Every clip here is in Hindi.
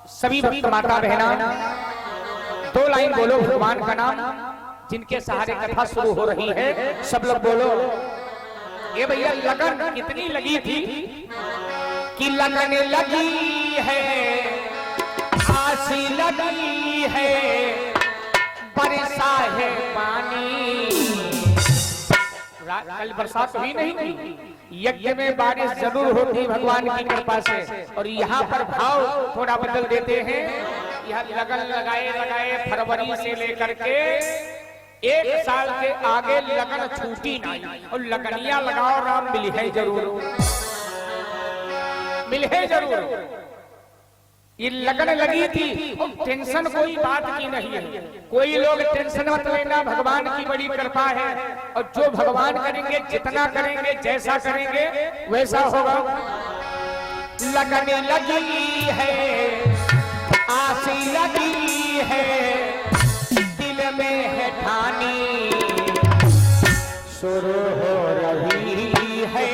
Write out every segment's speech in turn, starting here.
सभी भक्त माता बहना 2 लाइन बोलो भगवान का नाम, जिनके सहारे कथा शुरू हो रही है। सब लोग बोलो। ये भैया लगन कितनी लगी थी कि लगन लगी है, आसी लगी है, बरसा है पानी। कल बरसात हुई नहीं थी, यज्ञ में बारिश जरूर होती भगवान की कृपा से। और यहाँ पर भाव थोड़ा बदल देते हैं। यह लगन लगाए लगाए फरवरी से लेकर के 1 साल के आगे लगन छूटी नहीं। और लगनिया लगाओ राम, मिले जरूर, मिले जरूर। ये लगन लगी थी, टेंशन कोई बात की नहीं है। कोई लोग टेंशन मत लेना, भगवान की बड़ी कृपा है। और जो भगवान करेंगे, जितना करेंगे, जैसा करेंगे वैसा होगा। लगन लगी है, आसी लगी है, दिल में है ठानी, शुरू हो रही है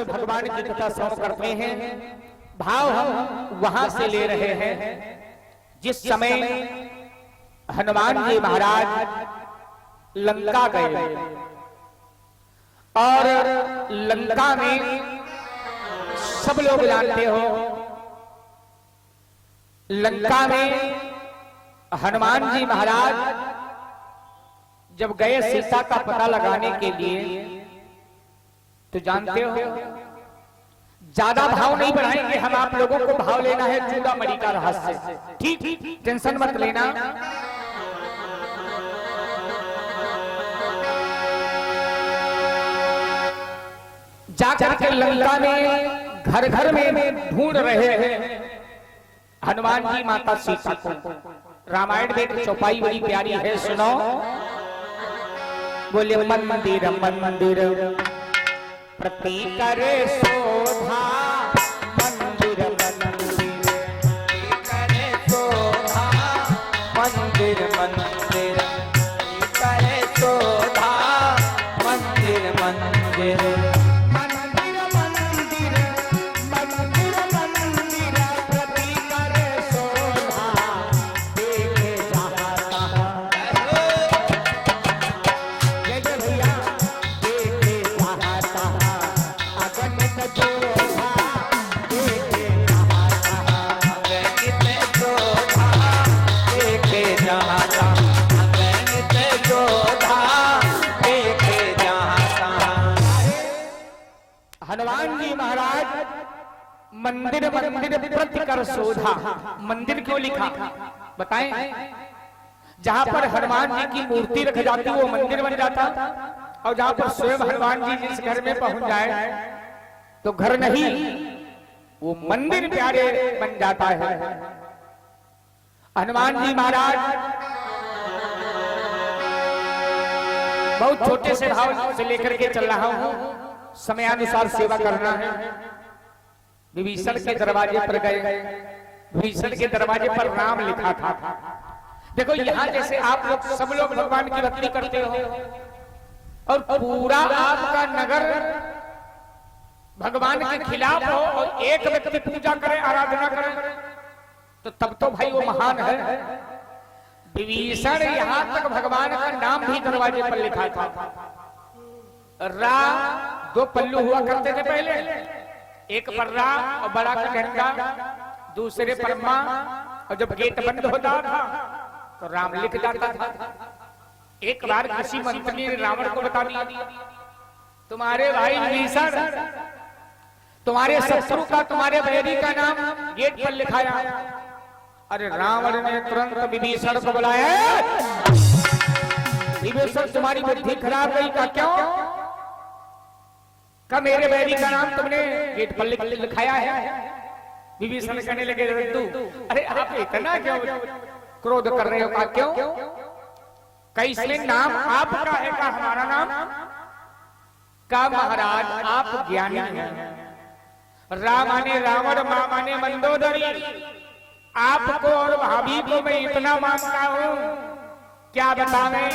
भगवान की कथा श्रवण करते हैं। भाव हम वहां से ले रहे हैं जिस समय हनुमान जी महाराज लंका गए और लंका में सब लोग जानते हो, लंका में हनुमान जी महाराज जब गए सीता का पता लगाने के लिए, तो जानते हो ज्यादा भाव नहीं बढ़ाएंगे हम, आप लोगों को भाव लेना है चूड़ामणि का रहस्य। ठीक, टेंशन मत लेना। जाकर के लंका में घर घर में ढूंढ रहे हैं हनुमान जी माता सीता को। रामायण में चौपाई बड़ी प्यारी है, सुनो। बोले मंदिर मंदिर प्रति करे शोभा, मंदिर मंदिर करे शोभा, मंदिर मंदिर करे शोभा, मंदिर मंदिर मंदिर मंदिर मंदिर मंदिर प्रति करे शोभा, देखे जहाँ तहाँ जय जय भैया, देखे जहाँ तहाँ अगणित शोभा। मंदिर मंदिर प्रति कर शोधा। मंदिर क्यों लिखा बताएं? जहां पर हनुमान जी की मूर्ति रख जाती वो मंदिर बन जाता, और जहां पर स्वयं हनुमान जी जिस घर में पहुंच जाए तो घर नहीं वो मंदिर प्यारे बन जाता है। हनुमान जी महाराज बहुत छोटे से भाव से लेकर के चल रहा हूं, समयानुसार सेवा करना है। विभीषण के दरवाजे पर गए, विभीषण के दरवाजे पर राम लिखा था। देखो यहाँ जैसे आप लोग सब लोग भगवान की भक्ति करते हो और पूरा आपका नगर भगवान के खिलाफ हो और एक व्यक्ति पूजा करे, आराधना करे, तो तब तो भाई वो महान है। विभीषण यहाँ तक भगवान का नाम भी दरवाजे पर लिखा था। रा दो पल्लू हुआ करते थे पहले, एक पर रा और बड़ा का झंडा, दूसरे पर मां, और जब गेट बंद होता था तो राम लिख जाता था। एक बार किसी मंत्री ने रावण को बता दिया, तुम्हारे भाई विभीषण तुम्हारे शत्रु का, तुम्हारे बैरी का नाम गेट पर लिखाया। अरे रावण ने तुरंत विभीषण को बुलाया, विभीषण तुम्हारी बुद्धि खराब गई का? क्यों? का मेरे बैरी का नाम तुमने गेट पर लिखाया है? विभीषण कहने लगे, रद्दू अरे आप इतना क्यों क्रोध कर रहे हो? का क्यों? कैसे नाम आपका है का हमारा नाम? का महाराज आप ज्ञानी हैं। राम माने रावण, मां माने मंदोदरी। आपको और भाभी को मैं इतना मानता हूं, क्या बतावे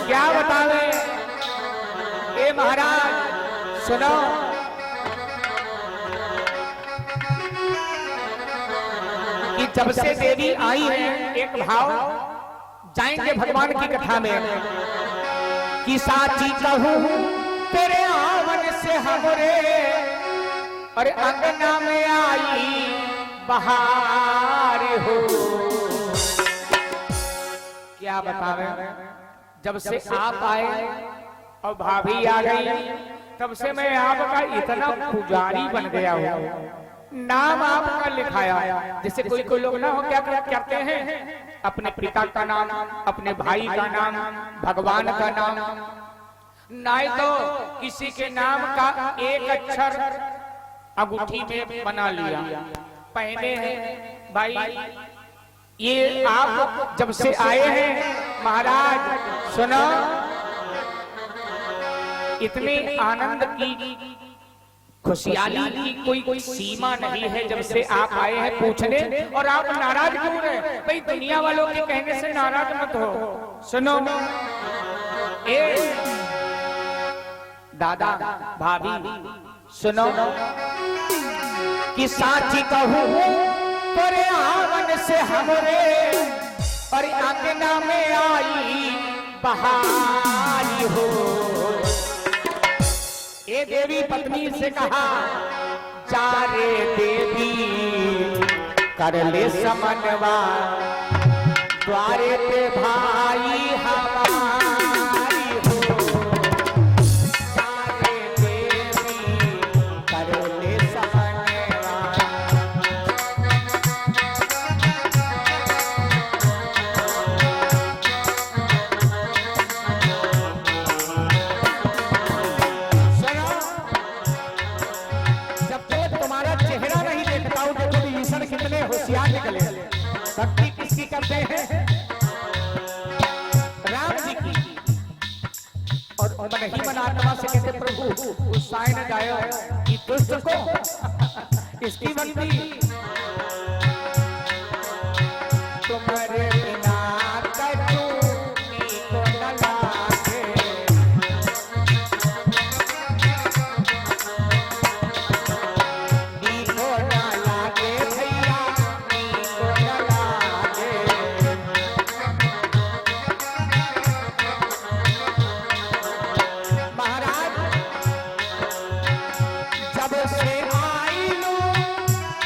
क्या बतावे। ए महाराज सुनो, कि जब से देवी आई है, एक भाव जाएंगे भगवान की कथा में, कि साची कहूं तेरे आवन से हमरे और अंगना में आई बहार हो। क्या बतावे, जब से आप आए और भाभी आ गई, तब से मैं आपका इतना पुजारी बन गया हूं। नाम आपका लिखाया, जैसे कोई कोई लोग ना हो क्या कहते हैं, अपने पिता का नाम, अपने भाई का नाम, भगवान का नाम, नहीं तो किसी के नाम का एक अक्षर अंगूठी में बना लिया, पहने हैं। भाई ये आप जब से आए हैं महाराज सुनो, इतने आनंद की खुशहाली की कोई सीमा नहीं है। जब से आप आए हैं पूछने, और आप नाराज क्यों रहे? भाई दुनिया वालों के कहने से नाराज मत हो। सुनो ए दादा भाभी सुनो, कि साची कहूं तेरे आवन से हमरे और अंगना में आई बहारी हो। ये देवी पत्नी से कहा, जा रे देवी कर ले समनवा, द्वारे पे भाई हमारी हो। जा रे देवी कर ले समनवा। कितने होशियार निकले। भक्ति किसकी करते हैं? राम जी की। और मन ही मन आत्मा से कहते, प्रभु गुस्साए न जाए कि दुष्ट को इसकी भक्ति तुम्हारे बिना कटू को न लागे।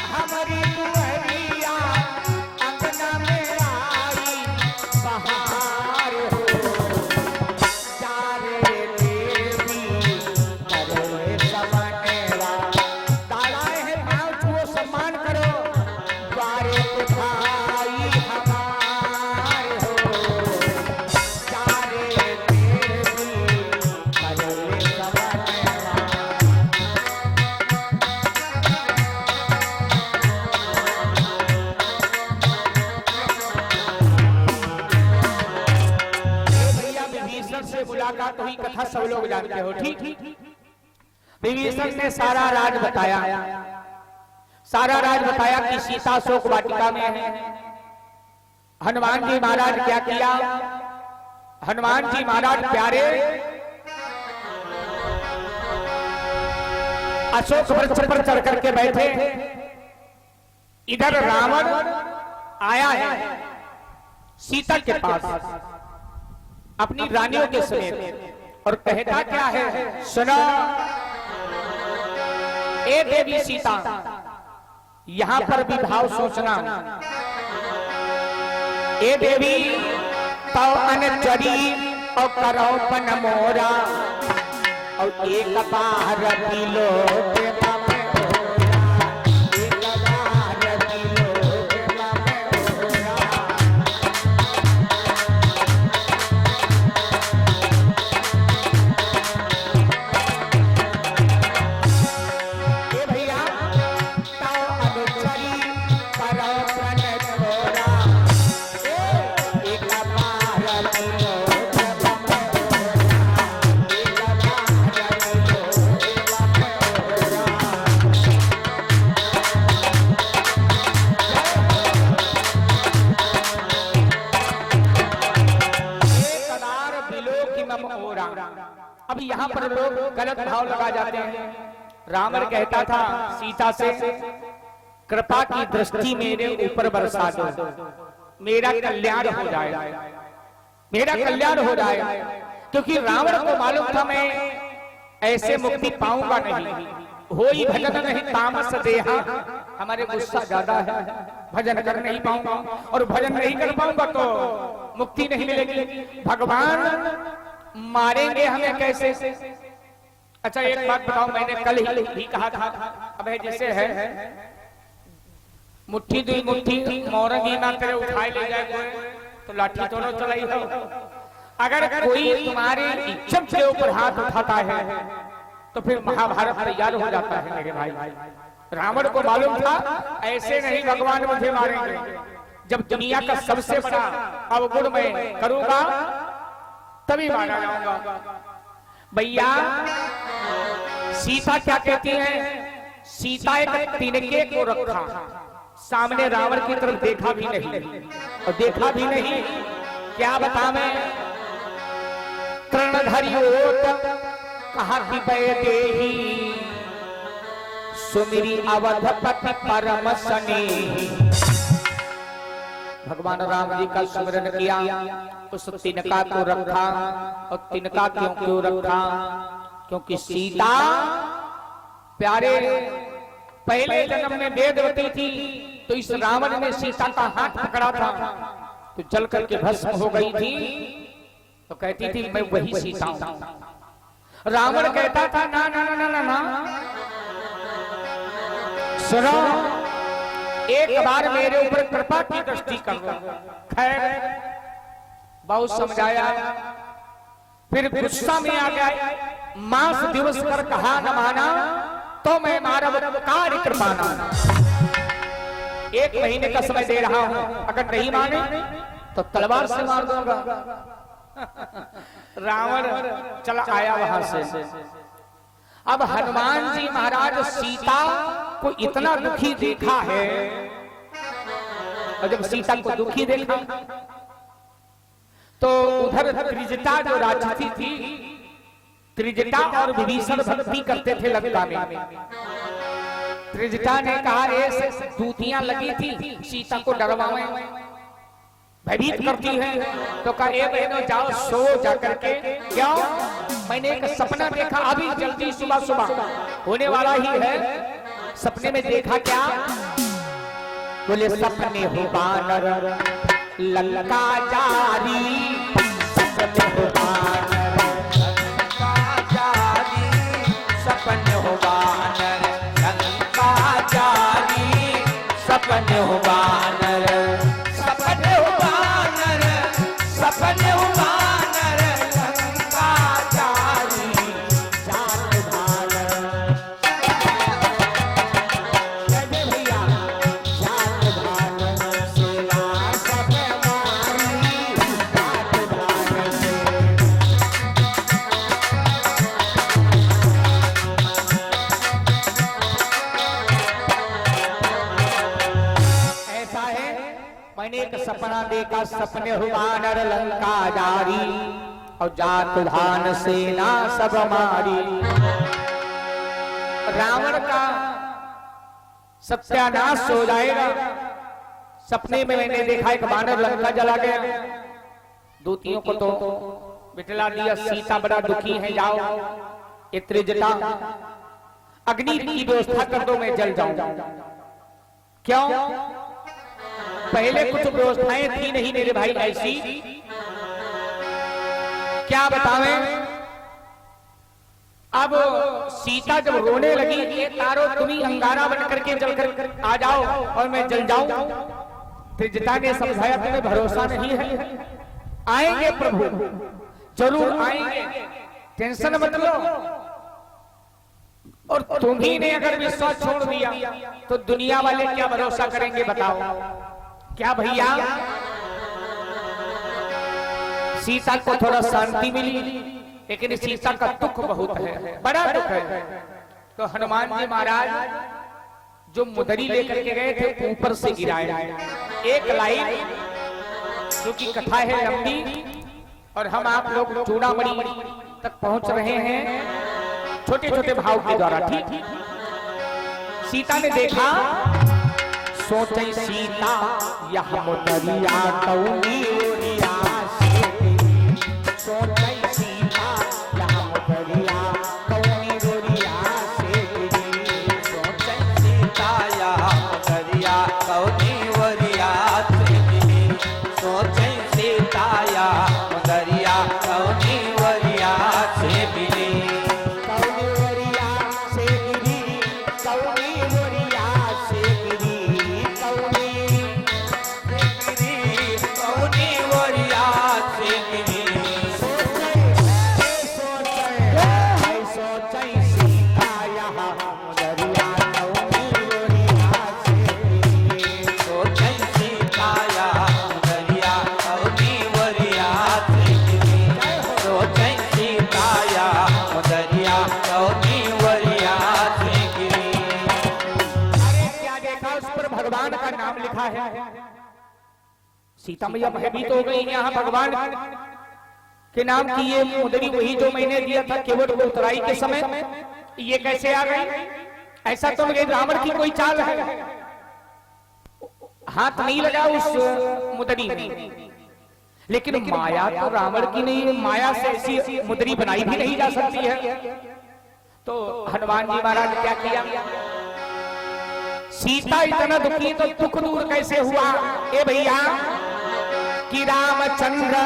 हमरे से मुलाकात हुई, कथा सब लोग जानते हो, ठीक। विभीषण ने सारा राज बताया, सारा राज बताया कि सीता शोक वाटिका में है। हनुमान जी महाराज क्या किया, हनुमान जी महाराज प्यारे अशोक वृक्ष पर चढ़ करके बैठे। इधर रावण आया है सीता के पास अपनी रानियों के समेत और कहता क्या है, सुनो ए देवी सीता, यहां पर भी भाव सोचना। ए देवी तो अनचरी और करो पन मोरा और एक बार दिलो अब यहाँ पर लोग गलत भाव लगा जाते हैं। रावण कहता था सीता से, कृपा की दृष्टि मेरे ऊपर बरसा दो, मेरा कल्याण हो जाए, मेरा कल्याण हो जाए। क्योंकि रावण को मालूम था मैं ऐसे मुक्ति पाऊंगा नहीं, हो ही भजन नहीं तामस देहा, हमारे गुस्सा ज्यादा है, भजन कर नहीं पाऊंगा और भजन नहीं कर पाऊंगा तो मुक्ति नहीं मिलेगी, भगवान मारेंगे हमें कैसे। अच्छा एक बात बताओ, मैंने कल ही कहा था, अब है जैसे है मुट्ठी दुई मुट्ठी मोरंगी ना करे उठाए ले जाए कोई तो लाठी दोनों चलाई हो। अगर कोई तुम्हारी इज्जत के ऊपर हाथ उठाता है तो फिर महाभारत तैयार हो जाता है मेरे भाई। रावण को मालूम था ऐसे नहीं भगवान मुझे मारेंगे, जब दुनिया का सबसे बड़ा अवगुण मैं करूंगा तभी मारा जाऊंगा। भैया सीता क्या कहती है, सीता एक तिनके को रखा, सामने रावण की तरफ देखा भी नहीं और देखा भी नहीं, क्या बता मैं तृणधरियोत कहा कि देही सुमिरी अवधपति परम स्नेही। भगवान राम जी का स्मरण किया, उस तिनका को रखा। और तिनका क्यों रखा, क्योंकि सीता प्यारे पहले जन्म में वेदवती थी, तो इस रावण ने सीता का हाथ पकड़ा था तो जल करके भस्म हो गई थी, तो कहती थी मैं वही सीता हूं। रावण कहता था ना ना ना ना ना, सुनो एक बार मेरे ऊपर कृपा की दृष्टि कर दो। खैर बहुत समझाया, फिर गुस्सा में आ गया, मास दिवस कर कहा न माना तो मैं मानव कार्य कृपाना। 1 महीने का समय दे रहा हूं, अगर नहीं माने तो तलवार से मार दूंगा। रावण चला आया वहां से। अब हनुमान जी महाराज सीता को इतना दुखी देखा है, और जब सीता को दुखी देखा तो उधर त्रिजटा जो राक्षसी थी, त्रिजटा और विभीषण भक्ति करते थे लंका में। त्रिजटा ने कहा ऐसे दूतियां लगी थी सीता को डरवावे, भयभीत करती है, तो कहा ए बहनों जाओ सो जाकर के। क्यों, मैंने एक सपना देखा, अभी जल्दी सुबह सुबह होने वाला ही है। सपने में देखा क्या, बोले सपने हो बानर लंका जारी, सपने हो बानर लंका जारी, सपने हो बानर लंका जारी, सपने हो बानर, सपने हो बानर, सपने हो बानर लंका जारी, जान भानर। जय भैया जान भानर सेवा सब मारी, जान देखा सपने हुआ नर लंका जारी, और जात धान सेना सब मारी। रावण का सत्यानाश हो जाएगा। सपने में मैंने देखा एक वानर लंका जला गया, दूतियों को तो बिठला दिया, सीता बड़ा दुखी है, जाओ इत्र जटा अग्नि की व्यवस्था कर दो, मैं जल जाऊं। क्यों? पहले कुछ व्यवस्थाएं थी नहीं मेरे भाई ऐसी, क्या बतावें। अब सीता जब रोने लगी, ये तारो तुम्ही अंगारा बन करके जल कर आ जाओ और मैं जल जाऊं। त्रिजटा ने समझाया तुम्हें भरोसा नहीं है, आएंगे प्रभु, जरूर आएंगे, टेंशन मत लो। और तुम्ही ने अगर विश्वास छोड़ दिया तो दुनिया वाले क्या भरोसा करेंगे बताओ। क्या भैया? सीता को थोड़ा शांति मिली, लेकिन सीता का दुख बहुत है, बड़ा दुख है। तो हनुमान जी महाराज जो मुदरी लेकर के गए थे ऊपर से गिराए। एक लाइन जो की कथा है लंबी, और हम आप लोग चूड़ामणि तक पहुंच रहे हैं छोटे छोटे भाव के द्वारा। ठीक, सीता ने देखा, सोचे सीता यह मुदरिया कौनी ओरिया से गिरी, सोचे सीता यह मुदरिया कौनी ओरिया से गिरी, सोचे सीता यह मुदरिया कौनी ओरिया से गिरी, सोचे सीता यह मुदरिया कौनी ओरिया से गिरी, कौनी ओरिया से गिरी, कौनी ओरिया से गिरी, कौनी गिरी कौनी ओरिया से गिरी, सोचे सीता यह मुदरिया कौनी ओरिया से गिरी, सोचे सीता यह मुदरिया कौनी ओरिया से गिरी, सोचे सीता यह मुदरिया कौनी ओरिया से गिरी। अरे क्या देखा, उस पर भगवान का नाम लिखा है। सीता मैया भयभीत हो गई, यहाँ भगवान के नाम की ये मुदरी वही जो मैंने दिया था केवट को उतराई के समय, ये कैसे आ गई? ऐसा तो लगे रावण की कोई चाल है। हाथ नहीं लगा उस मुदरी में, लेकिन माया तो रावण की नहीं, माया से ऐसी मुदरी बनाई भी नहीं जा सकती है। तो हनुमान जी महाराज ने क्या किया? सीता इतना दुखी तो दुख दूर कैसे हुआ? ए भैया कि रामचंद्र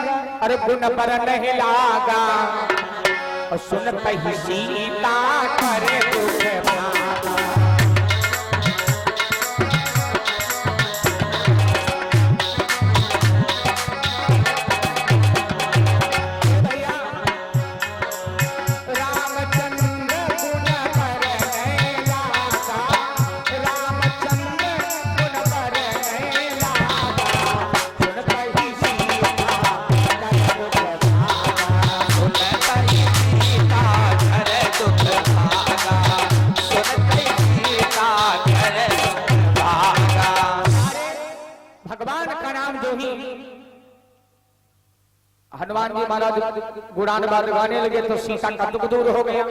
अरे गुण पर नहीं लागा, और सुनत ही सीता करे दुख भागा। ए भैया, रामचंद्र गुण पर नहीं लागा, रामचंद्र गुण पर नहीं लागा, सुनत ही सीता करे दुख भागा। सुनत ही सीता करे दुख भागा, सुनत ही सीता करे दुख भागा। भगवान का नाम जो ही हनुमान जी महाराज गुणान गाने लगे तो सीता का दुख दूर हो गया।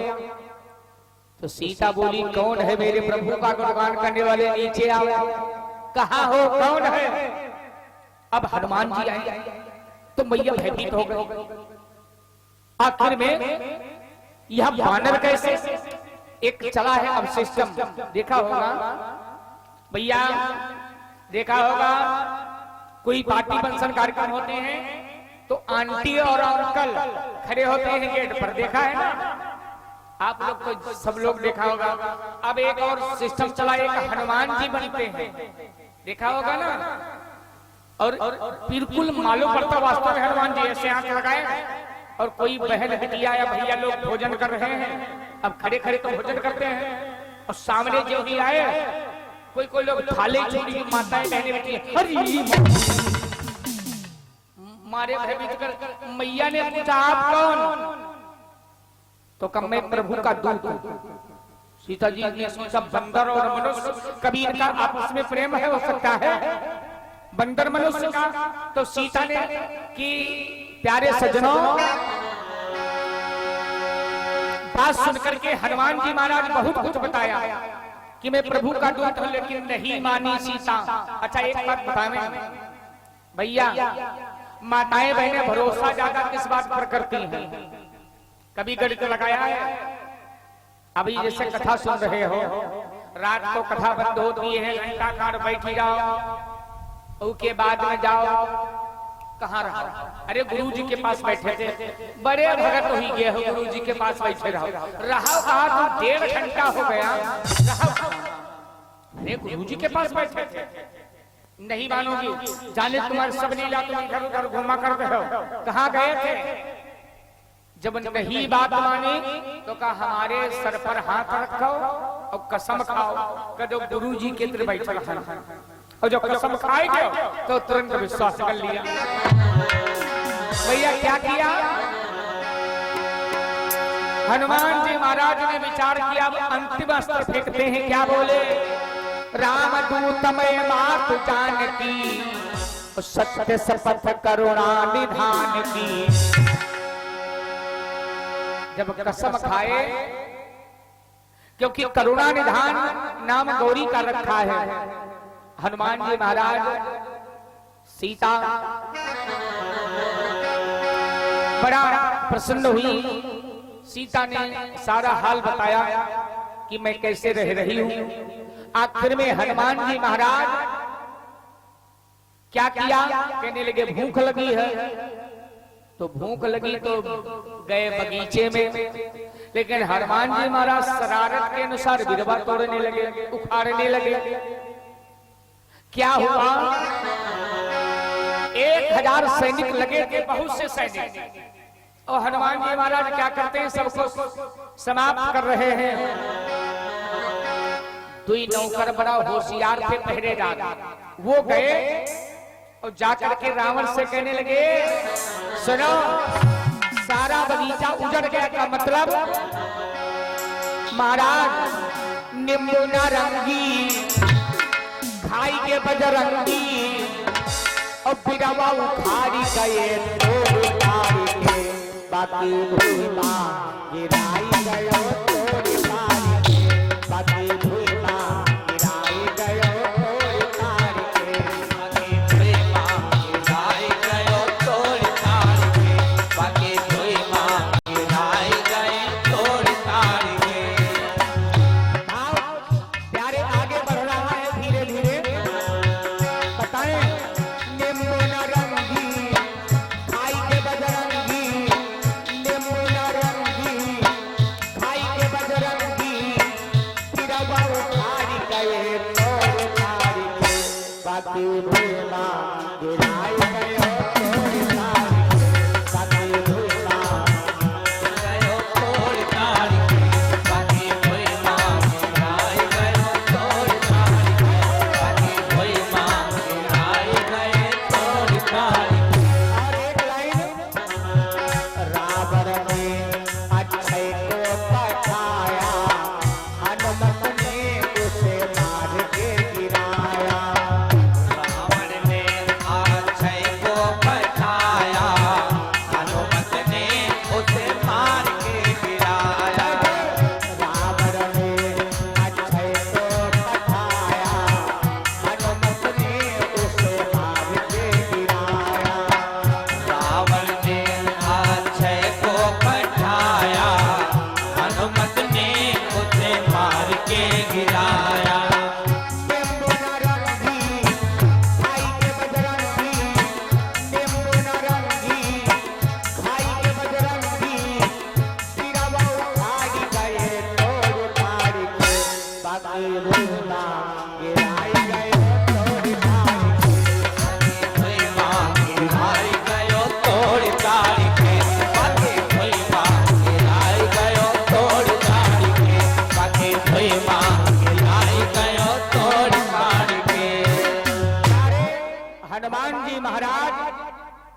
तो सीता बोली, कौन है मेरे प्रभु का गुणगान करने वाले, नीचे आओ। कहाँ हो, कौन है? अब हनुमान जी आए तो मैया भयभीत हो गई। आखिर में यह वानर कैसे? एक चला है अब सिस्टम, देखा होगा भैया, देखा होगा कोई पार्टी फंक्शन कार्यक्रम होते हैं तो आंटी और अंकल खड़े होते हैं गेट पर, देखा है ना आप लोग? तो सब लोग देखा होगा। अब एक और सिस्टम चला, एक हनुमान जी बनते हैं, देखा होगा ना। और बिल्कुल मालूम पड़ता वास्तव में हनुमान जी ऐसे आंख लगाए, और कोई बहन बिटिया या भैया लोग भोजन कर रहे हैं, अब खड़े खड़े तो भोजन करते हैं, और सामने जो भी आए कोई कोई लोग थाले चोरी माताएं बहने बेटी मारे भयभीत कर। मैया ने पूछा, आप कौन? तो कम मैं प्रभु का दूत हूं। सीता जी ने सोचा बंदर और मनुष्य कभी इनका आपस में प्रेम है हो सकता है। बंदर मनुष्य का। तो सीता ने कि प्यारे सज्जनों, बात सुनकर के हनुमान जी महाराज बहुत कुछ बताया कि मैं प्रभु का दूत हूं, लेकिन नहीं मानी सीता। अच्छा एक बात बताएं भैया, माताएं बहनें भरोसा ज्यादा किस बात पर करती हैं? कभी गणित लगाया है? अभी जैसे कथा सुन रहे हो, रात को कथा बंद होती है, घंटा कार बैठी जाओ, उसके बाद में जाओ कहाँ रहा? अरे गुरु जी के पास बैठे थे, बड़े भगत हो ही गए हो, गुरु जी के पास बैठे रहो। रहा कहा तो 1.5 घंटा हो गया, अरे गुरु जी के पास बैठे थे। नहीं मानोगी, जाने तुम्हारे सब लीला तुम इधर उधर घुमा कर रहे हो, कहाँ गए थे? जब नहीं बात मानी तो कहा हमारे सर पर हाथ रखो और कसम खाओ कि जो गुरु जी के अंदर बैठा रहा, और जो कसम खाएंगे तो तुरंत विश्वास कर लिया। भैया क्या किया? हनुमान जी महाराज ने विचार किया, अंतिम अस्त्र फेंकते हैं। क्या बोले? राम दूतमय मात जानकी, सत्य शपथ करुणा निधान की। जब कसम खाए, क्योंकि करुणा निधान नाम गौरी का रखा है, हनुमान जी महाराज सीता बड़ा प्रसन्न हुई। सीता ने सारा हाल बताया कि मैं कैसे रह रही हूं। आखिर में हनुमान जी महाराज क्या किया? कहने लगे भूख लगी है। तो भूख लगी तो गए बगीचे में, लेकिन हनुमान जी महाराज शरारत के अनुसार बिरवा तोड़ने लगे, उखाड़ने लगे। क्या हुआ? 1000 सैनिक लगे थे, बहुत से सैनिक, और हनुमान जी महाराज क्या करते हैं? सबको समाप्त कर रहे हैं। 2 नौकर बड़ा होशियार थे, पहरेदार, वो गए और जाकर के रावण से कहने लगे, सुनो, सारा बगीचा उजड़ गया का मतलब महाराज नींबू नारंगी खाई के बजरंगी और बिरवा उखाड़ी गए, तोड़ ताड़ी के बाकी भूला गिराई गयो, तोड़ ताड़ी के बाकी भूला गिराई गयो, तोड़ ताड़ी के बाकी भूला गिराई गयो, तोड़ ताड़ी के बाकी भूला गिराई गए, तोड़ ताड़ी के। प्यारे आगे बढ़ रहा है धीरे धीरे। बताएं, नींबू नारंगी खाई के बजरंगी, नींबू नारंगी खाई के बजरंगी, बिरवा उखाड़ी गए, तोड़ ताड़ी के बाकी भूला गिराई गयो, तोड़ ताड़ी के बाकी भूला गयो, तोड़ ताड़ी के बाकी भूला गिराई गयो, तोड़ ताड़ी के बाकी भूला गिराई गए, तोड़ ताड़ी के। और एक लाइन, रावण ने अक्षय को पठाया, हनुमत ने उसे मार के गिराया। रावण ने अक्षय को पठाया, हनुमत ने उसे मार के गिराया। रावण ने अक्षय को पठाया, हनुमत ने उसे मार के गिराया। रावण ने अक्षय को पठाया, हनुमत ने उसे मार के गिराया। नींबू नारंगी खाई के बजरंगी, नींबू नारंगी खाई के बजरंगी, बिरवा उखाड़ी गए, तोड़ ताड़ी के बाकी भूला गिराई गए, तोड़ ताड़ी के भूला गिराई गयो, तोड़ ताड़ी के बाकी भूला गिराई गयो, तोड़ ताड़ी के बाकी भूला गिराई गयो, तोड़ ताड़ी के। हनुमान जी महाराज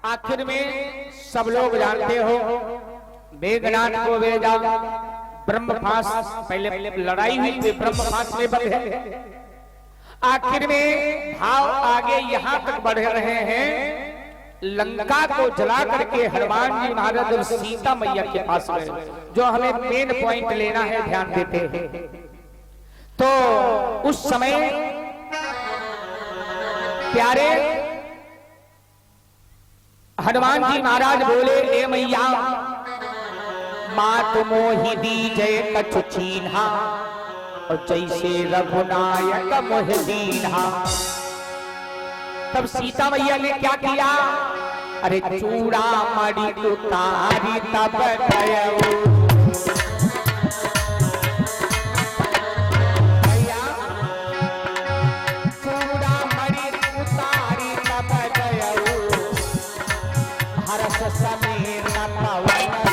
आखिर में सब लोग जानते हो, मेघनाथ को भेजा, ब्रह्मपाश पहले लड़ाई हुई थी, ब्रह्मपाश में बंधे। आखिर में भाव आगे यहां तक बढ़ रहे हैं, लंका को जला करके हनुमान जी महाराज और सीता मैया के पास गए। जो हमें मेन पॉइंट लेना है, ध्यान देते हैं। तो उस समय प्यारे हनुमान जी महाराज बोले, ए मैया मात मोहि दीजय कछु चीन्हा, और जैसे रघुनायक मोहि दीन्हा। तब सीता मैया ने क्या किया, अरे चूड़ा मणि उतारी तब गयो। चूड़ा मणि उतारी तब गयो, हर्ष समीर पवन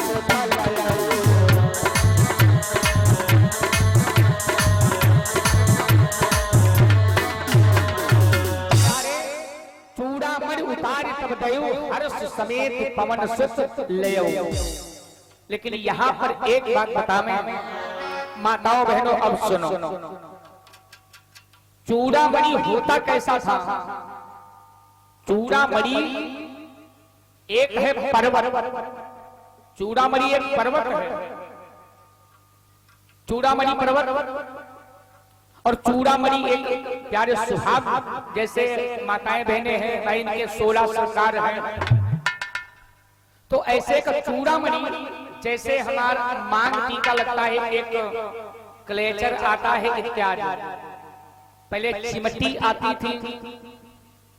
सुत लयो। उतारी तब दयो, हर्ष समेत पवन सुत लयो। लेकिन यहां पर एक बात बता मैं, माताओं बहनों अब सुनो, चूड़ामणि होता कैसा था? चूड़ामणि एक है पर्वत, चूड़ामणि एक पर्वत है, चूड़ामणि पर्वत, और चूड़ामणि एक प्यारे सुहाग, जैसे माताएं बहनें हैं भाई, इनके 16 सरकार हैं। तो ऐसे का चूड़ामणि, जैसे हमारा मांग टीका लगता है, एक क्लेचर आता है इत्यादि। पहले चिमटी आती थी,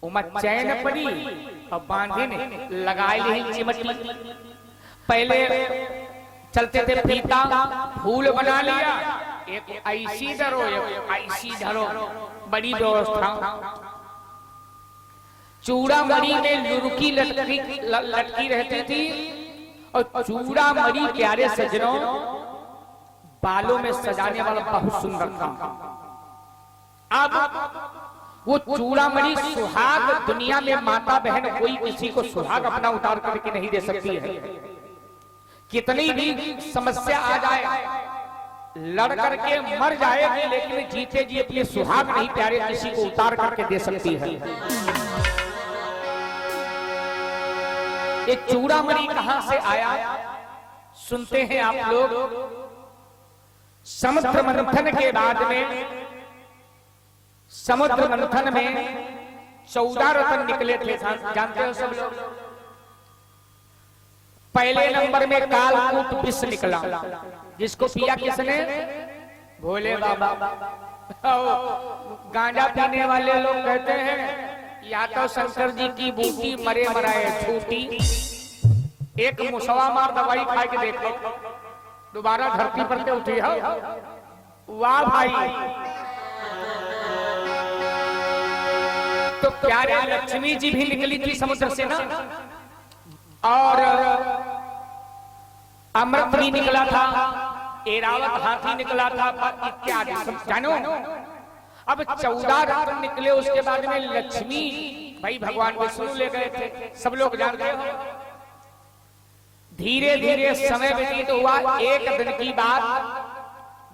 उमा चैन पड़ी और बांधे ने लगाए ली चिमटी। पहले चलते थे फीता, फूल बना लिया, एक ऐसी धरो एक ऐसी धरो, बड़ी व्यवस्था। चूड़ामणि में लुरकी लटकी रहती थी, और चूड़ामणि प्यारे सजनों बालों में सजाने वाला बहुत सुंदर था। अब वो चूड़ामणि सुहाग, दुनिया में माता बहन कोई किसी को सुहाग अपना उतार करके नहीं दे सकती है। कितनी भी समस्या आ जाए, लड़ करके मर जाएगी, लेकिन जीते जी अपने सुहाग नहीं प्यारे किसी को उतार करके दे सकती है। ये चूड़ामणि कहां से आया, सुनते हैं आप लोग। समुद्र मंथन के बाद में, समुद्र मंथन में 14 रत्न निकले थे, जानते हो सब लोग। पहले नंबर में कालकूट विष निकला, जिसको पिया किसने? भोले बाबा। गांजा पीने वाले लोग कहते हैं या तो शंकर जी की बूटी मरे मराए छूटी, एक मुसवा मार दवाई खा के देखो, दोबारा धरती पर के उठी हो। वाह भाई। तो प्यारे लक्ष्मी जी भी निकली थी समुद्र से ना, और अमृत भी निकला था, एरावत हाथी निकला था, इत्यादि जानो। अब 14 रत्न निकले, उसके बाद में लक्ष्मी भाई भगवान विष्णु ले गए थे, सब लोग जानते हो। धीरे धीरे समय व्यतीत हुआ, एक दिन की बात,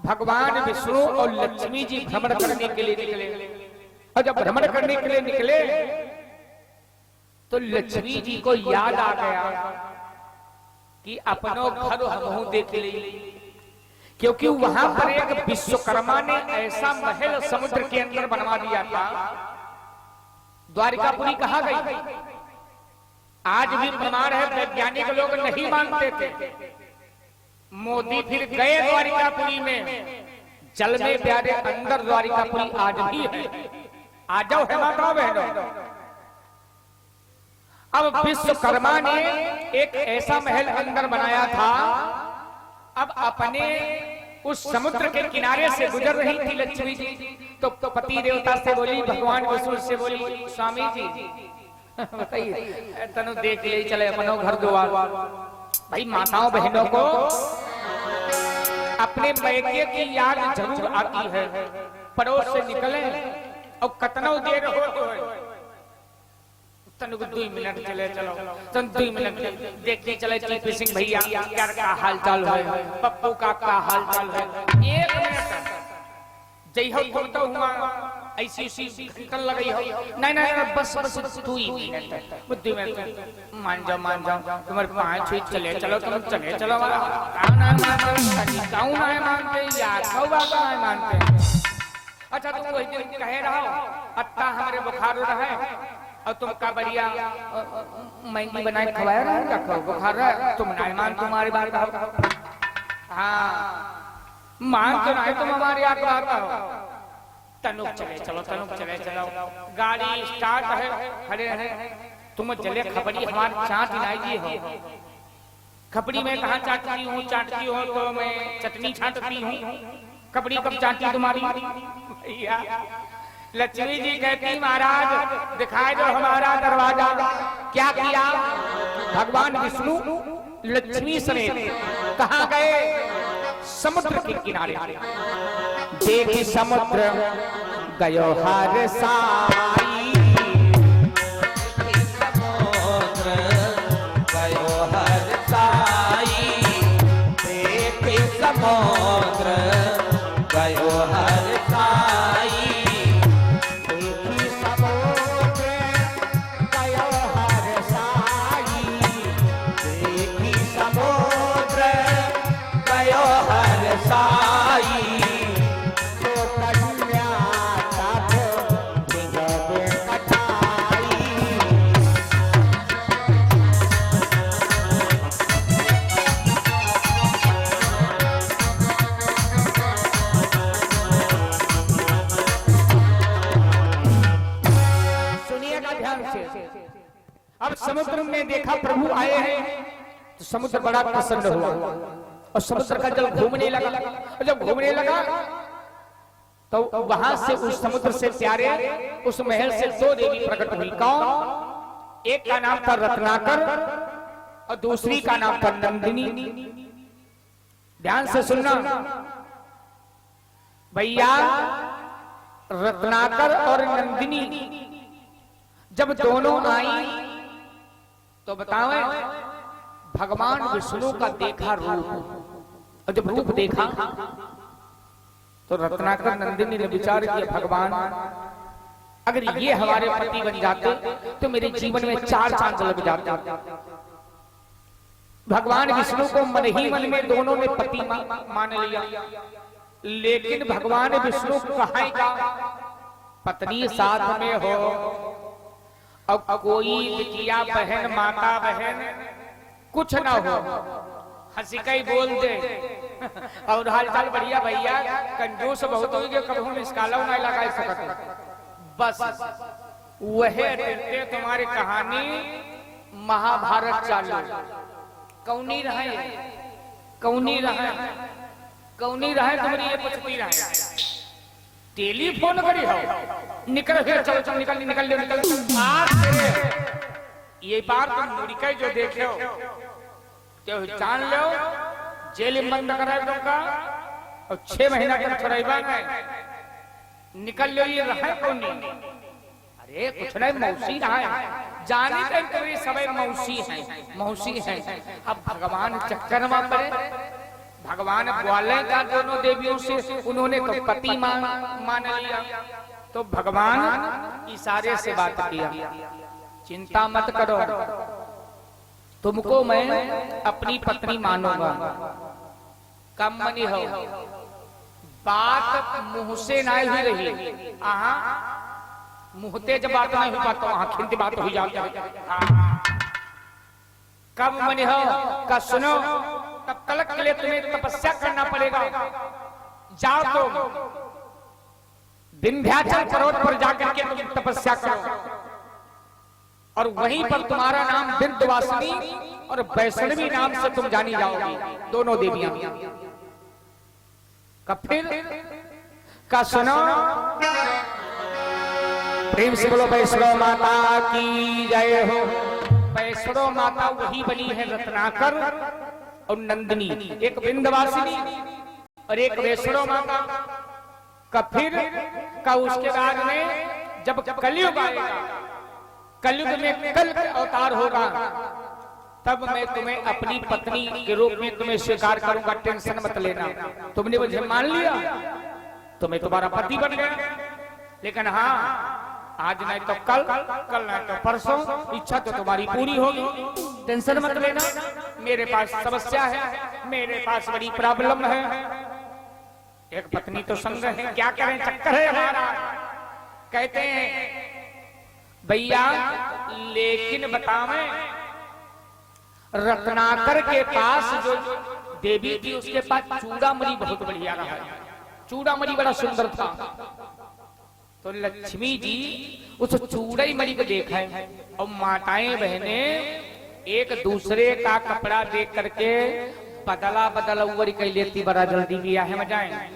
भगवान विष्णु और लक्ष्मी जी भ्रमण करने के लिए निकले। और जब भ्रमण करने के लिए निकले तो लक्ष्मी जी को याद आ गया कि अपनों घर हमहू देख ले, क्योंकि वहां पर एक विश्वकर्मा ने ऐसा महल समुद्र के अंदर बनवा दिया था। द्वारिकापुरी कहाँ गई? आज भी प्रमाण है, वैज्ञानिक लोग नहीं मानते थे। मोदी फिर गए द्वारिकापुरी में, जल में प्यारे अंदर द्वारिकापुरी आज भी है। आ जाओ है माता बहनों। अब विश्वकर्मा ने एक ऐसा महल अंदर बनाया था। अब अपने उस समुद्र के किनारे से गुजर रही थी लक्ष्मी जी, तो पति देवता से बोली, भगवान विष्णु से बोली, स्वामी जी बताइए तनु देख ले चले अपनो घर द्वार। भाई माताओं बहनों को अपने मैके की याद जरूर आती है। पड़ोस से निकले और कतनो देर हो तनु 2 मिनट चले चलो, तनु 2 मिनट देखते चले टीपी सिंह भैया क्या का हाल चाल है, पप्पू का हाल चाल है। 1 मिनट जय हो तो हुआ ऐसी ऐसी निकल लगी हो। नहीं नहीं नहीं, बस बस तू ही बुद्धि में मान जाओ तुम्हारे पाँच छुई चले चलो तुम चले चलो कौन है मानते या कौवा है मानते। अच्छा तुम वही दिन कहे रहो अत्ता हमारे बुखार रहे और तुम का बढ़िया महंगी बनाए खवाया रहा क्या बुखार रहा तुम नहीं मान तुम्हारी बात हो। हाँ मान तो नहीं तुम हमारी आग बात हो। तनुक चले चलो गाड़ी स्टार्ट है खड़े रहे तुम चले खपड़ी हमारी चाट लाई हो। खपड़ी में कहाँ चाटती हूँ तो मैं चटनी छाटती हूँ। खपड़ी कब चाटती तुम्हारी भैया। लक्ष्मी जी कहती महाराज दिखाए दो हमारा दरवाजा। क्या किया भगवान विष्णु लक्ष्मी समेत कहाँ गए समुद्र के किनारे। देखी समुद्र गयो हर साई समुद्र गयो हर साई देखी समुद्र गयो हर साई देखी समुद्र गयो हर साई देखी समुद्र गयो हर साई अब समुद्र में देखा प्रभु आए हैं तो समुद्र बड़ा प्रसन्न हुआ और समुद्र का जल घूमने लगा। और जब घूमने लगा तो वहां से उस समुद्र से प्यारे उस महल से दो देवी प्रकट हुई। कौन? एक का नाम था रत्नाकर और दूसरी का नाम था नंदिनी। ध्यान से सुनना भैया, रत्नाकर और नंदिनी जब दोनों आई तो बतावे भगवान विष्णु का देखा रूप। और जब रूप देखा तो रत्नाकर नंदिनी ने विचार किया भगवान अगर ये हमारे पति बन जाते तो मेरे जीवन में 4 चांद लग जाते। भगवान विष्णु को मन ही मन में दोनों ने पति मान लिया। लेकिन भगवान विष्णु कहाँ का पत्नी साथ में हो अब कोई बिटिया बहन माता बहन कुछ ना हो हंसी का ही बोल दे और हाल चाल बढ़िया भैया कंजूस बहुत हो गए कब हम इसका लव नहीं लगा सकते। बस वह रहते तुम्हारी कहानी महाभारत चालू। कौनी रहे तुम्हारी ये पूछती रहे टेलीफोन करी हो निकल फिर चलो निकल आज ये बार तुम मुड़िका जो देखे हो तो जान लो जेल में बंद करा दूंगा और 6 महीना तक छोड़ेगा नहीं निकल लो। ये रहा कौन नहीं अरे कुछ नहीं मौसी रहा है जाने तक तुम्हारी समय मौसी है। अब भगवान चक्कर में पड़े भगवान बोले का दोनों देवियों से उन्होंने तो पति मान लिया तो भगवान इशारे से बात किया चिंता मत करो तुमको मैं अपनी पत्नी मानूंगा। कम मनी हो बात मुंह से नहीं हुई रही मुंहते जब बात नहीं हुई बात तो वहां खिंती बात हो जाती है। कब मनी हो का सुनो तब तक के लिए तुम्हें तपस्या करना पड़ेगा। जाओ तुम विंध्याचल पर्वत पर जाकर के तुम तपस्या करो और वहीं पर तुम्हारा नाम विंध्यवासिनी और वैष्णवी नाम से तुम जानी जाओगी दोनों देवियां। कब फिर का सुनो प्रेम से बोलो वैष्णव माता की जय हो। वैष्णव माता वही बनी है रत्नाकर और नंदिनी, एक विंध्यवासिनी और एक वैष्णव माता। का फिर का उसके बाद में जब कलयुग आएगा कलयुग में कल अवतार होगा तब मैं तुम्हें अपनी पत्नी के रूप में तुम्हें स्वीकार करूंगा। टेंशन मत लेना। तुमने मुझे मान लिया तो मैं तुम्हारा पति बन गया। लेकिन हाँ, आज नहीं तो कल, कल नहीं तो परसों इच्छा तो तुम्हारी पूरी होगी। टेंशन मत लेना, मेरे पास समस्या है, मेरे पास बड़ी प्रॉब्लम है। एक पत्नी तो संग है, क्या करें, चक्कर है हमारा। कहते हैं भैया लेकिन बतावें, रत्नाकर के पास जो देवी थी उसके पास चूड़ामणि बहुत बढ़िया रहा। चूड़ामणि बड़ा सुंदर था। तो लक्ष्मी जी उस चूड़ामणि को देखा है, और माताएं बहने एक दूसरे का कपड़ा देख करके बदला बदला उवर कर लेती, बड़ा जल्दी भी है मजाए।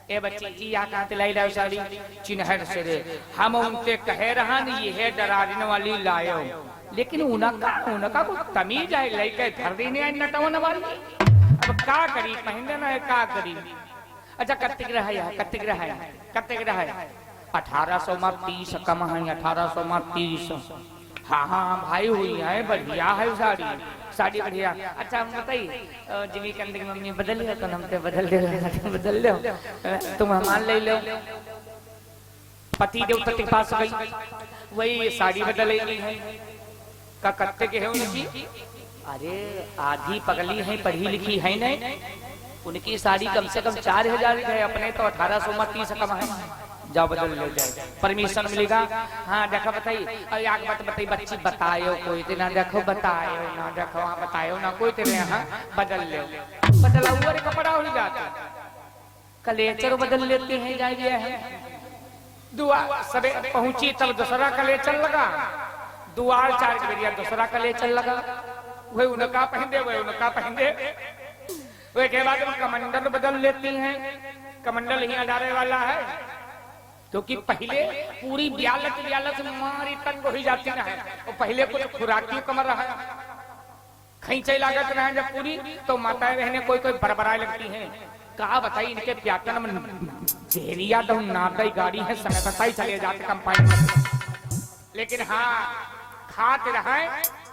ए बच्ची जी या कहाँ लाई लाओ साड़ी, चिन्हर से रे हम उनसे कह रहा नहीं ये है डराने वाली लायो, लेकिन उनका को तमीज है, लेके धर देने नटवन वाली। अब क्या करी, पहनने ना क्या करी। अच्छा कत्तिक रहा है, कत्तिक रहा है, कत्तिक रहा है 1830 कम है, 1830। हाँ हाँ भाई हुई है, बढ़िया है साड़ी, साड़ी बढ़िया। अच्छा हम बताइए जिमी कंदी की मम्मी बदल लिया तो हम बदल ले, बदल लो, तुम हमार ले लो। पति देवता के पास गई, वही साड़ी बदलेगी है का कत्ते के है उनकी। अरे आधी पगली है, पढ़ी लिखी है नहीं, उनकी साड़ी कम से कम 4000 है, अपने तो 1830 कम है। जाओ बदल ले जाए, परमिशन मिलेगा। हाँ देखो बताइए, अरे आग बात बताइए बच्ची, बतायो कोई तेना, देखो बतायो ना, देखो हाँ बतायो ना कोई तेरे यहाँ बदल ले, बदला हुआ कपड़ा हो जाता, कलेचर बदल लेते हैं जाइए है। दुआ सबे पहुंची तब दूसरा कलेचर लगा, दुआर 4 बजे दूसरा कलेचर लगा, वही उनका पहन वही उनका पहन वे के बाद कमंडल बदल लेती हैं। कमंडल ही अडारे वाला है, क्योंकि पहले पूरी ब्यालत मारी तंग हो जाती ना है, और पहले कुछ खुराकी कमर रहा है, खींचे लागत रहे जब पूरी, तो माताएं बहने कोई कोई बरबराए लगती हैं। कहा बताई इनके प्याकन में देरिया तो नादाई गाड़ी है, संगताई चले जाते कंपाइन में। लेकिन हाँ खाते रहे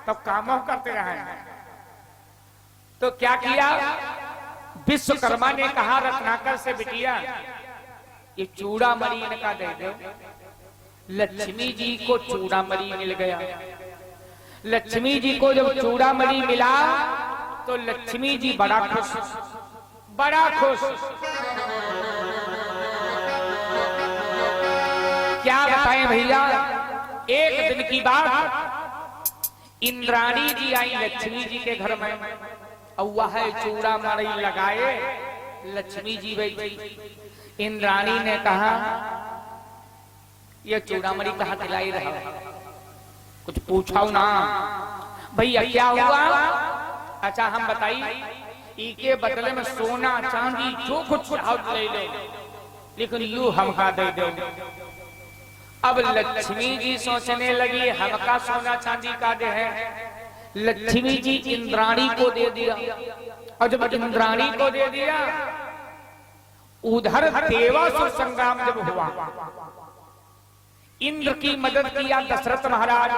तो कामों करते रहे। तो क्या किया, विश्वकर्मा ने कहा रत्नाकर से, बिटिया ये चूड़ामणि इनका दे दो। लक्ष्मी जी को चूड़ामणि मिल गया। लक्ष्मी जी को जब चूड़ामणि मिला तो लक्ष्मी जी बड़ा खुश, बड़ा खुश। क्या बताएं भैया, एक दिन की बात, इंद्राणी जी आई लक्ष्मी जी के घर में, और वह चूड़ामणि लगाए लक्ष्मी जी बैठी। इंद्राणी ने कहा ये चूड़ामणि कहाँ दिलाई रहा, कुछ पूछाओ ना भैया क्या हुआ। अच्छा हम बताइए, इके बदले में सोना चांदी जो कुछ चाहो ले लो, लेकिन यू हमका दे दो। अब लक्ष्मी जी सोचने लगी हमका सोना चांदी का दे है। लक्ष्मी जी इंद्राणी को दे दिया, और जब इंद्राणी को दे दिया, उधर देवासुर संग्राम जब हुआ, इंद्र की मदद किया दशरथ महाराज।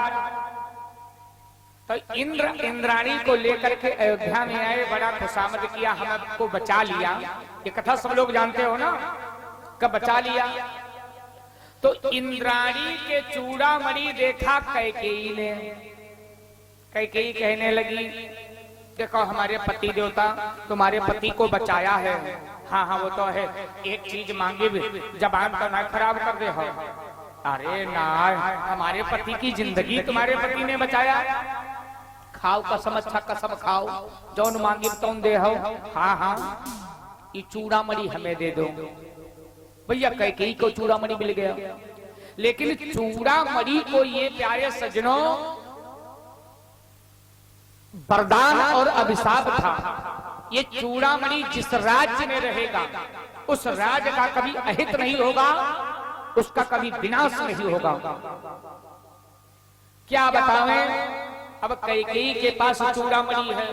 तो इंद्र इंद्राणी को लेकर के अयोध्या में आए, बड़ा खुशामद किया, हमको बचा लिया। ये कथा सब लोग जानते हो ना, कब बचा लिया। तो इंद्राणी के चूड़ामणि देखा कैकेयी ने। कैकेयी कहने लगी देखो हमारे पति देवता तुम्हारे पति को बचाया है। हाँ हाँ वो तो है, एक चीज मांगे भी जबान तो ना खराब कर दे हो। अरे ना, हमारे पति की जिंदगी तुम्हारे पति ने बचाया। खाओ कसम, अच्छा कसम खाओ, जौन मांगे तौन दे हो। हाँ हाँ ये चूड़ामणि हमें दे दो। भैया कैकेयी को चूड़ामणि मिल गया, लेकिन चूड़ामणि को ये प्यारे सज्जनों वरदान और अभिशाप था। ये चूड़ामणि जिस राज्य में रहेगा उस राज्य का कभी अहित नहीं होगा, उसका कभी विनाश नहीं होगा। क्या बतावें, अब कैकेयी के पास चूड़ामणि है।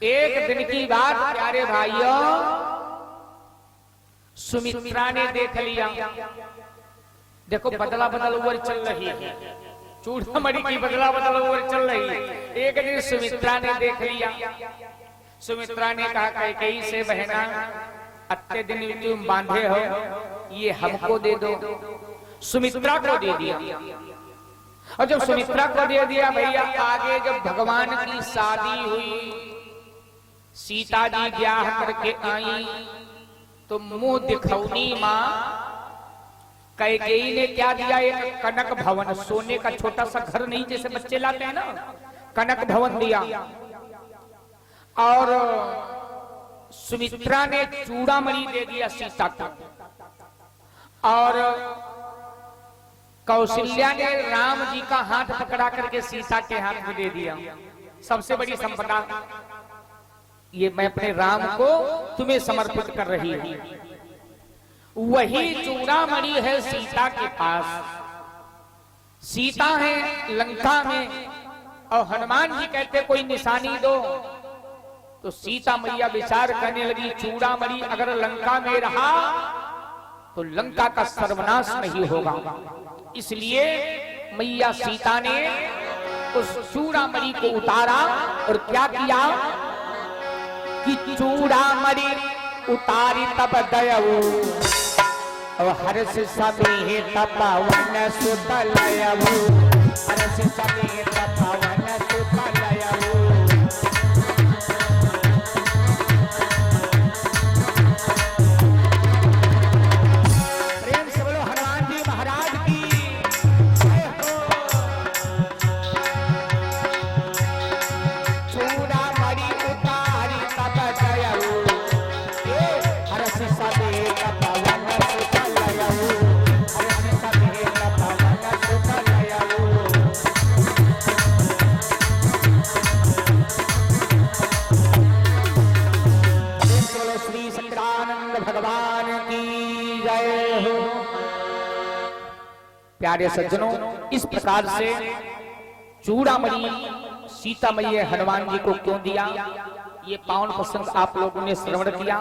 एक दिन की बात प्यारे भाइयों, सुमित्रा ने देख लिया। देखो बदला बदल उवर चल रही है, चूड़ामणि की बदला बदल उवर चल रही है। एक दिन सुमित्रा ने देख लिया। सुमित्रा ने कहा कैकेयी से, बहना अत्ते दिन तुम बांधे हो, ये हमको दे दो, सुमित्रा को दे दिया। और जब सुमित्रा को दे दिया भैया, आगे जब भगवान की शादी हुई, सीता जी ब्याह करके आई, तो मुंह दिखौनी मां कैकेयी ने क्या दिया? एक कनक भवन, सोने का छोटा सा घर नहीं जैसे बच्चे लाते हैं ना, कनक भवन दिया। और सुमित्रा ने चूड़ामणि दे दिया सीता को, और कौशल्या ने राम जी का हाथ पकड़ा करके सीता के हाथ में दे दिया। सबसे बड़ी संपदा ये मैं अपने राम को तुम्हें समर्पित कर रही हूं। वही चूड़ामणि है सीता के पास। सीता है लंका में, और हनुमान जी कहते कोई निशानी दो, तो सीता मैया विचार करने लगी, चूड़ामणि अगर लंका में रहा तो लंका का सर्वनाश नहीं होगा। इसलिए मैया सीता ने उस चूड़ामणि को उतारा और क्या किया कि चूड़ामणि उतारी तब दयऊ, और हर्ष समेत पवन सुत लयऊ, हर्ष समेत पवन सुत लयऊ। प्रेम से बोलो हनुमान जी महाराज की जय हो। चूड़ामणि उतारी तब दयऊ, हर्ष समेत पवन सुत लयऊ, हर्ष समेत पवन सुत लयऊ। श्री सच्चिदानंद भगवान की जय हो। प्यारे सज्जनों, इस प्रकार से चूड़ामणि सीता मैया हनुमान जी को क्यों दिया, ये पावन प्रसंग आप लोगों ने श्रवण किया।